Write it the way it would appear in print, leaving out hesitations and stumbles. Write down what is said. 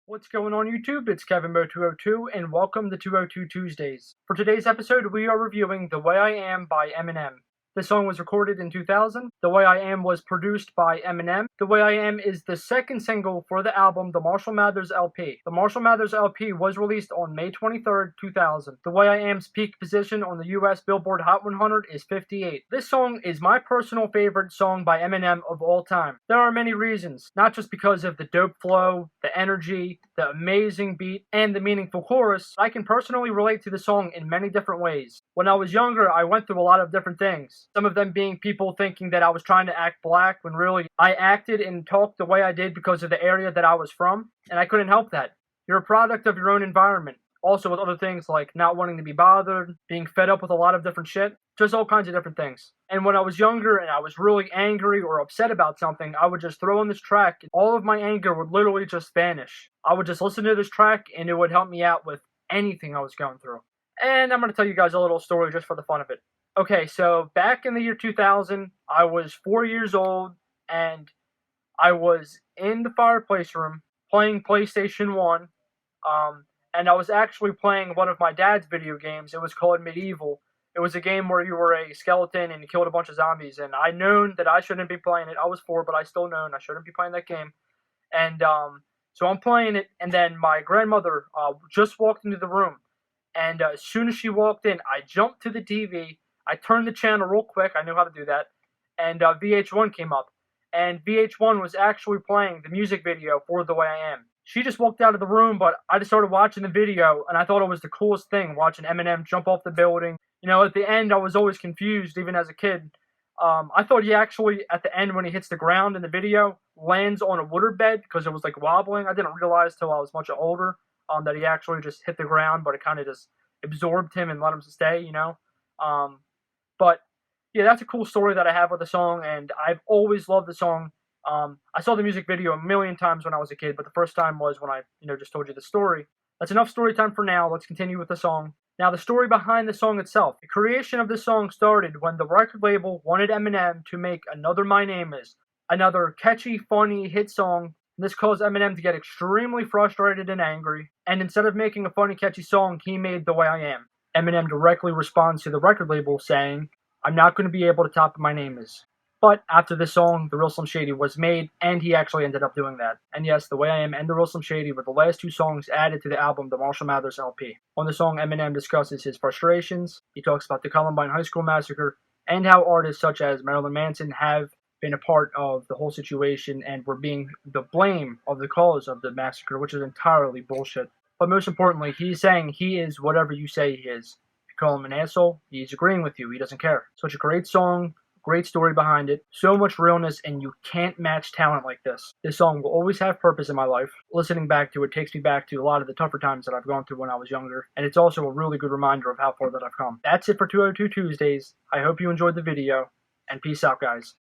What's going on YouTube? It's KevinMo202 and welcome to 202 Tuesdays. For today's episode, we are reviewing The Way I Am by Eminem. This song was recorded in 2000. The Way I Am was produced by Eminem. The Way I Am is the second single for the album The Marshall Mathers LP. The Marshall Mathers LP was released on May 23rd, 2000. The Way I Am's peak position on the US Billboard Hot 100 is 58. This song is my personal favorite song by Eminem of all time. There are many reasons, not just because of the dope flow, the energy, the amazing beat, and the meaningful chorus. I can personally relate to the song in many different ways. When I was younger, I went through a lot of different things. Some of them being people thinking that I was trying to act black when really I acted and talked the way I did because of the area that I was from, and I couldn't help that. You're a product of your own environment. Also with other things like not wanting to be bothered, being fed up with a lot of different shit, just all kinds of different things. And when I was younger and I was really angry or upset about something, I would just throw on this track and all of my anger would literally just vanish. I would just listen to this track and it would help me out with anything I was going through. And I'm going to tell you guys a little story just for the fun of it. Okay, so back in the year 2000, I was 4 years old, and I was in the fireplace room playing PlayStation 1, and I was actually playing one of my dad's video games. It was called Medieval. It was a game where you were a skeleton and you killed a bunch of zombies, and I known that I shouldn't be playing it. I was 4, but I still known I shouldn't be playing that game. And so I'm playing it, and then my grandmother just walked into the room, and as soon as she walked in, I jumped to the TV. I turned the channel real quick. I knew how to do that. And VH1 came up. And VH1 was actually playing the music video for The Way I Am. She just walked out of the room, but I just started watching the video, and I thought it was the coolest thing, watching Eminem jump off the building. You know, at the end, I was always confused, even as a kid. I thought he actually, at the end, when he hits the ground in the video, lands on a waterbed because it was, like, wobbling. I didn't realize till I was much older that he actually just hit the ground, but it kind of just absorbed him and let him stay, you know? But yeah, that's a cool story that I have with the song, and I've always loved the song. I saw the music video a million times when I was a kid, but the first time was when I, just told you the story. That's enough story time for now. Let's continue with the song. Now, the story behind the song itself. The creation of the song started when the record label wanted Eminem to make another My Name Is, another catchy, funny hit song. This caused Eminem to get extremely frustrated and angry, and instead of making a funny, catchy song, he made The Way I Am. Eminem directly responds to the record label saying, "I'm not going to be able to top My Name Is." But after this song, The Real Slim Shady was made, and he actually ended up doing that. And yes, The Way I Am and The Real Slim Shady were the last two songs added to the album The Marshall Mathers LP. On the song, Eminem discusses his frustrations, he talks about the Columbine High School massacre, and how artists such as Marilyn Manson have been a part of the whole situation and were being the blame of the cause of the massacre, which is entirely bullshit. But most importantly, he's saying he is whatever you say he is. If you call him an asshole, he's agreeing with you. He doesn't care. Such a great song, great story behind it, so much realness, and you can't match talent like this. This song will always have purpose in my life. Listening back to it takes me back to a lot of the tougher times that I've gone through when I was younger, and it's also a really good reminder of how far that I've come. That's it for 202 Tuesdays. I hope you enjoyed the video, and peace out, guys.